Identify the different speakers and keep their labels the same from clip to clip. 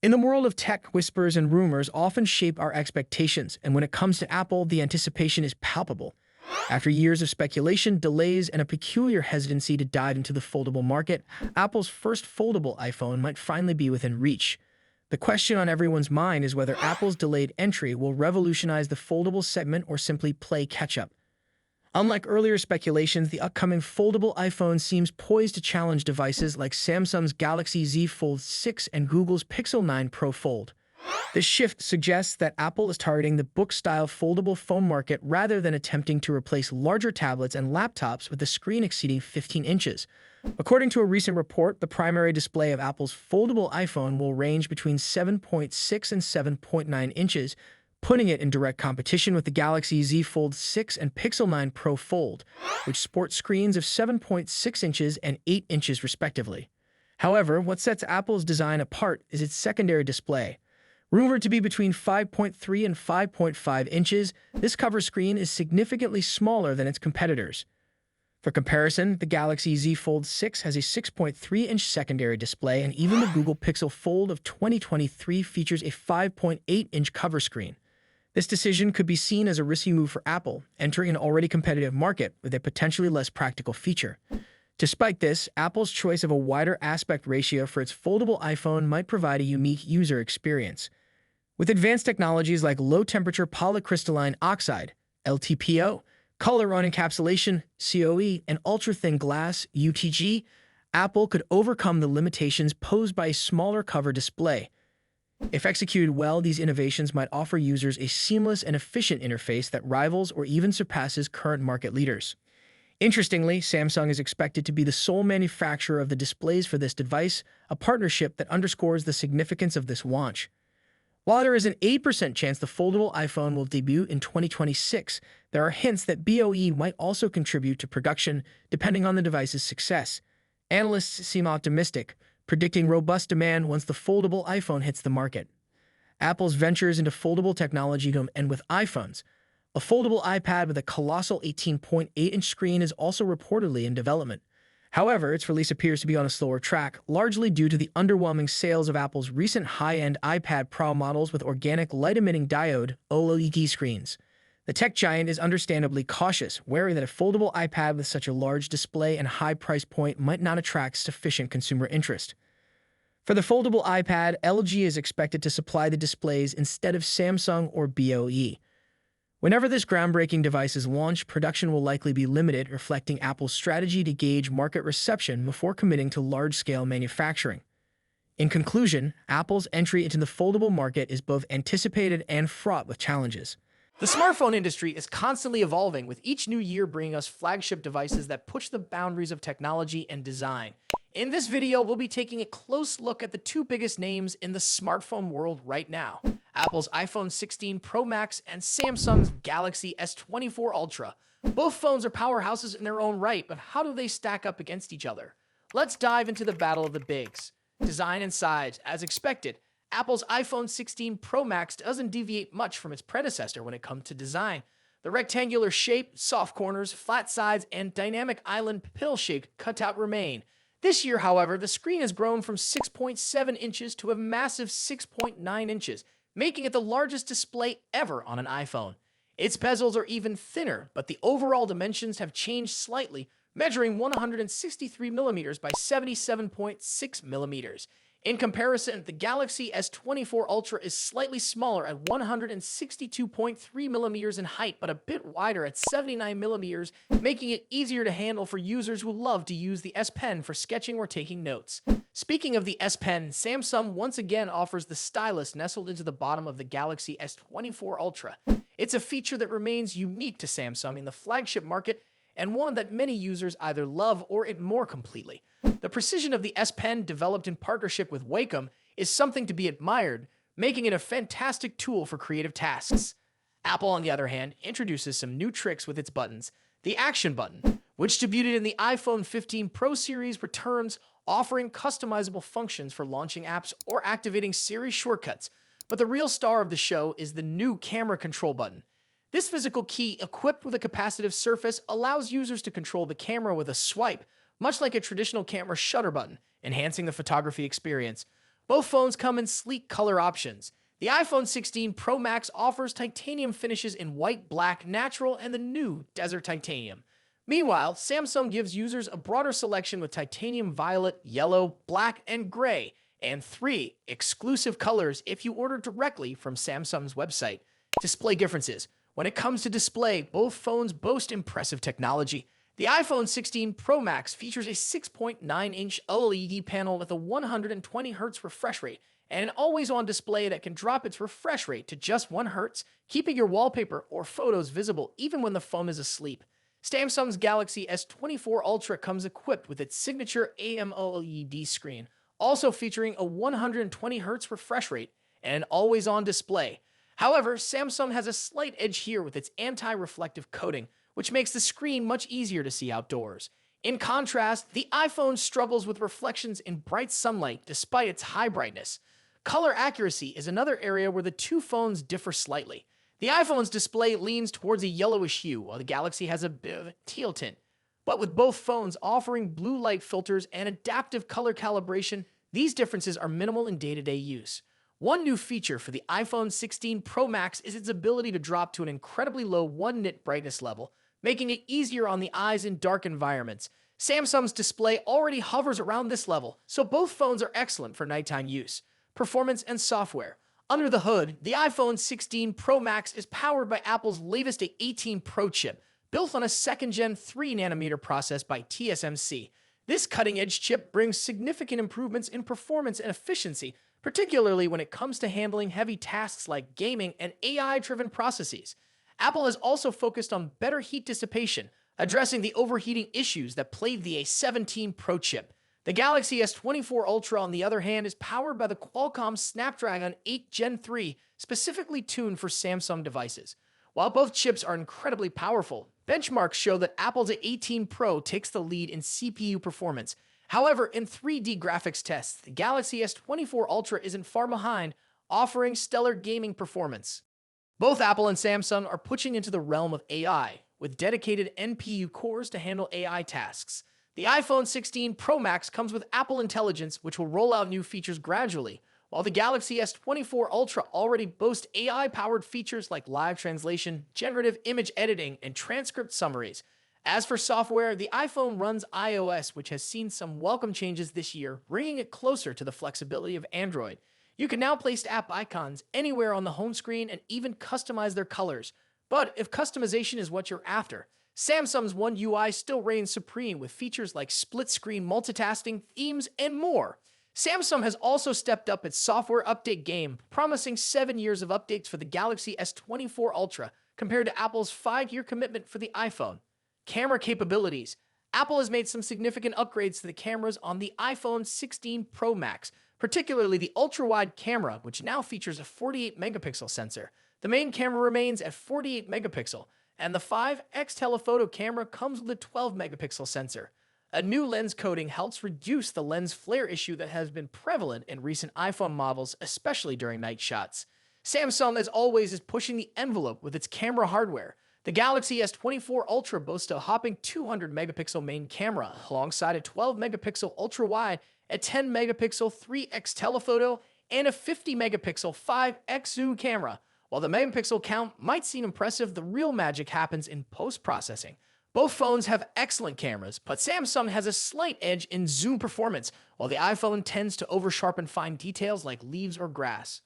Speaker 1: In the world of tech, whispers and rumors often shape our expectations, and when it comes to Apple, the anticipation is palpable. After years of speculation, delays, and a peculiar hesitancy to dive into the foldable market, Apple's first foldable iPhone might finally be within reach. The question on everyone's mind is whether Apple's delayed entry will revolutionize the foldable segment or simply play catch-up. Unlike earlier speculations, the upcoming foldable iPhone seems poised to challenge devices like Samsung's Galaxy Z Fold 6 and Google's Pixel 9 Pro Fold. This shift suggests that Apple is targeting the book-style foldable phone market rather than attempting to replace larger tablets and laptops with a screen exceeding 15 inches. According to a recent report, the primary display of Apple's foldable iPhone will range between 7.6 and 7.9 inches, putting it in direct competition with the Galaxy Z Fold 6 and Pixel 9 Pro Fold, which sport screens of 7.6 inches and 8 inches respectively. However, what sets Apple's design apart is its secondary display. Rumored to be between 5.3 and 5.5 inches, this cover screen is significantly smaller than its competitors. For comparison, the Galaxy Z Fold 6 has a 6.3-inch secondary display, and even the Google Pixel Fold of 2023 features a 5.8-inch cover screen. This decision could be seen as a risky move for Apple, entering an already competitive market with a potentially less practical feature. Despite this, Apple's choice of a wider aspect ratio for its foldable iPhone might provide a unique user experience. With advanced technologies like low-temperature polycrystalline oxide, LTPO, color-on encapsulation, COE, and ultra-thin glass, UTG, Apple could overcome the limitations posed by a smaller cover display. If executed well, these innovations might offer users a seamless and efficient interface that rivals or even surpasses current market leaders. Interestingly, Samsung is expected to be the sole manufacturer of the displays for this device, a partnership that underscores the significance of this launch. While there is an 8% chance the foldable iPhone will debut in 2026, there are hints that BOE might also contribute to production, depending on the device's success. Analysts seem optimistic, predicting robust demand once the foldable iPhone hits the market. Apple's ventures into foldable technology don't end with iPhones. A foldable iPad with a colossal 18.8-inch screen is also reportedly in development. However, its release appears to be on a slower track, largely due to the underwhelming sales of Apple's recent high-end iPad Pro models with organic light-emitting diode OLED screens. The tech giant is understandably cautious, wary that a foldable iPad with such a large display and high price point might not attract sufficient consumer interest. For the foldable iPad, LG is expected to supply the displays instead of Samsung or BOE. Whenever this groundbreaking device is launched, production will likely be limited, reflecting Apple's strategy to gauge market reception before committing to large-scale manufacturing. In conclusion, Apple's entry into the foldable market is both anticipated and fraught with challenges.
Speaker 2: The smartphone industry is constantly evolving, with each new year bringing us flagship devices that push the boundaries of technology and design. In this video, we'll be taking a close look at the two biggest names in the smartphone world right now: Apple's iPhone 16 Pro Max and Samsung's Galaxy S24 Ultra. Both phones are powerhouses in their own right, but how do they stack up against each other? Let's dive into the battle of the bigs. Design and size. As expected, Apple's iPhone 16 Pro Max doesn't deviate much from its predecessor when it comes to design. The rectangular shape, soft corners, flat sides, and dynamic island pill-shaped cutout remain. This year, however, the screen has grown from 6.7 inches to a massive 6.9 inches, making it the largest display ever on an iPhone. Its bezels are even thinner, but the overall dimensions have changed slightly, measuring 163 millimeters by 77.6 millimeters. In comparison, the Galaxy S24 Ultra is slightly smaller at 162.3 millimeters in height, but a bit wider at 79 millimeters, making it easier to handle for users who love to use the S Pen for sketching or taking notes. Speaking of the S Pen, Samsung once again offers the stylus nestled into the bottom of the Galaxy S24 Ultra. It's a feature that remains unique to Samsung in the flagship market, and one that many users either love or ignore completely. The precision of the S Pen, developed in partnership with Wacom, is something to be admired, making it a fantastic tool for creative tasks. Apple, on the other hand, introduces some new tricks with its buttons. The Action button, which debuted in the iPhone 15 Pro series, returns, offering customizable functions for launching apps or activating Siri shortcuts. But the real star of the show is the new Camera Control button. This physical key, equipped with a capacitive surface, allows users to control the camera with a swipe, much like a traditional camera shutter button, enhancing the photography experience. Both phones come in sleek color options. The iPhone 16 Pro Max offers titanium finishes in white, black, natural, and the new Desert Titanium. Meanwhile, Samsung gives users a broader selection with titanium violet, yellow, black, and gray, and 3 exclusive colors if you order directly from Samsung's website. Display differences. When it comes to display, both phones boast impressive technology. The iPhone 16 Pro Max features a 6.9-inch OLED panel with a 120Hz refresh rate and an always-on display that can drop its refresh rate to just 1 Hz, keeping your wallpaper or photos visible even when the phone is asleep. Samsung's Galaxy S24 Ultra comes equipped with its signature AMOLED screen, also featuring a 120Hz refresh rate and an always-on display. However, Samsung has a slight edge here with its anti-reflective coating, which makes the screen much easier to see outdoors. In contrast, the iPhone struggles with reflections in bright sunlight despite its high brightness. Color accuracy is another area where the two phones differ slightly. The iPhone's display leans towards a yellowish hue, while the Galaxy has a bit of a teal tint. But with both phones offering blue light filters and adaptive color calibration, these differences are minimal in day-to-day use. One new feature for the iPhone 16 Pro Max is its ability to drop to an incredibly low 1-nit brightness level, making it easier on the eyes in dark environments. Samsung's display already hovers around this level, so both phones are excellent for nighttime use. Performance and software. Under the hood, the iPhone 16 Pro Max is powered by Apple's latest A18 Pro chip, built on a second-gen 3nm process by TSMC. This cutting-edge chip brings significant improvements in performance and efficiency, particularly when it comes to handling heavy tasks like gaming and AI-driven processes. Apple has also focused on better heat dissipation, addressing the overheating issues that plagued the A17 Pro chip. The Galaxy S24 Ultra, on the other hand, is powered by the Qualcomm Snapdragon 8 Gen 3, specifically tuned for Samsung devices. While both chips are incredibly powerful, benchmarks show that Apple's A18 Pro takes the lead in CPU performance. However, in 3D graphics tests, the Galaxy S24 Ultra isn't far behind, offering stellar gaming performance. Both Apple and Samsung are pushing into the realm of AI, with dedicated NPU cores to handle AI tasks. The iPhone 16 Pro Max comes with Apple Intelligence, which will roll out new features gradually, while the Galaxy S24 Ultra already boasts AI-powered features like live translation, generative image editing, and transcript summaries. As for software, the iPhone runs iOS, which has seen some welcome changes this year, bringing it closer to the flexibility of Android. You can now place app icons anywhere on the home screen and even customize their colors. But if customization is what you're after, Samsung's One UI still reigns supreme with features like split-screen multitasking, themes, and more. Samsung has also stepped up its software update game, promising 7 years of updates for the Galaxy S24 Ultra compared to Apple's 5-year commitment for the iPhone. Camera capabilities. Apple has made some significant upgrades to the cameras on the iPhone 16 Pro Max, particularly the ultra-wide camera, which now features a 48-megapixel sensor. The main camera remains at 48 megapixel, and the 5x telephoto camera comes with a 12-megapixel sensor. A new lens coating helps reduce the lens flare issue that has been prevalent in recent iPhone models, especially during night shots. Samsung, as always, is pushing the envelope with its camera hardware. The Galaxy S24 Ultra boasts a hopping 200-megapixel main camera, alongside a 12-megapixel ultra-wide, a 10-megapixel 3x telephoto, and a 50-megapixel 5x zoom camera. While the megapixel count might seem impressive, the real magic happens in post-processing. Both phones have excellent cameras, but Samsung has a slight edge in zoom performance, while the iPhone tends to over-sharpen fine details like leaves or grass.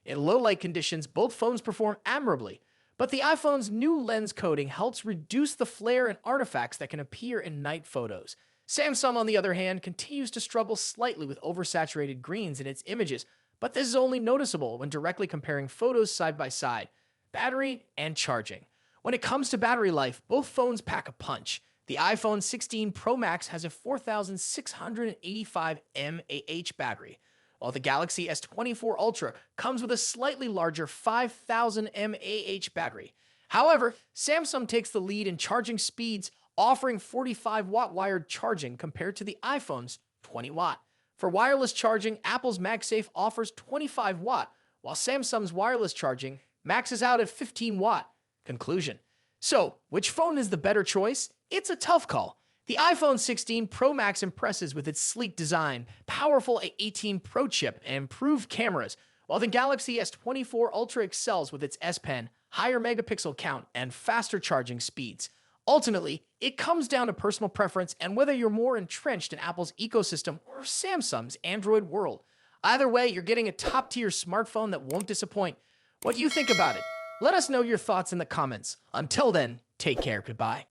Speaker 2: In low-light conditions, both phones perform admirably, but the iPhone's new lens coating helps reduce the flare and artifacts that can appear in night photos. Samsung, on the other hand, continues to struggle slightly with oversaturated greens in its images, but this is only noticeable when directly comparing photos side by side. Battery and charging. When it comes to battery life, both phones pack a punch. The iPhone 16 Pro Max has a 4,685 mAh battery, while the Galaxy S24 Ultra comes with a slightly larger 5,000 mAh battery. However, Samsung takes the lead in charging speeds, offering 45-watt wired charging compared to the iPhone's 20-watt. For wireless charging, Apple's MagSafe offers 25-watt, while Samsung's wireless charging maxes out at 15-watt. Conclusion. So, which phone is the better choice? It's a tough call. The iPhone 16 Pro Max impresses with its sleek design, powerful A18 Pro chip, and improved cameras, while the Galaxy S24 Ultra excels with its S Pen, higher megapixel count, and faster charging speeds. Ultimately, it comes down to personal preference and whether you're more entrenched in Apple's ecosystem or Samsung's Android world. Either way, you're getting a top-tier smartphone that won't disappoint. What do you think about it? Let us know your thoughts in the comments. Until then, take care. Goodbye.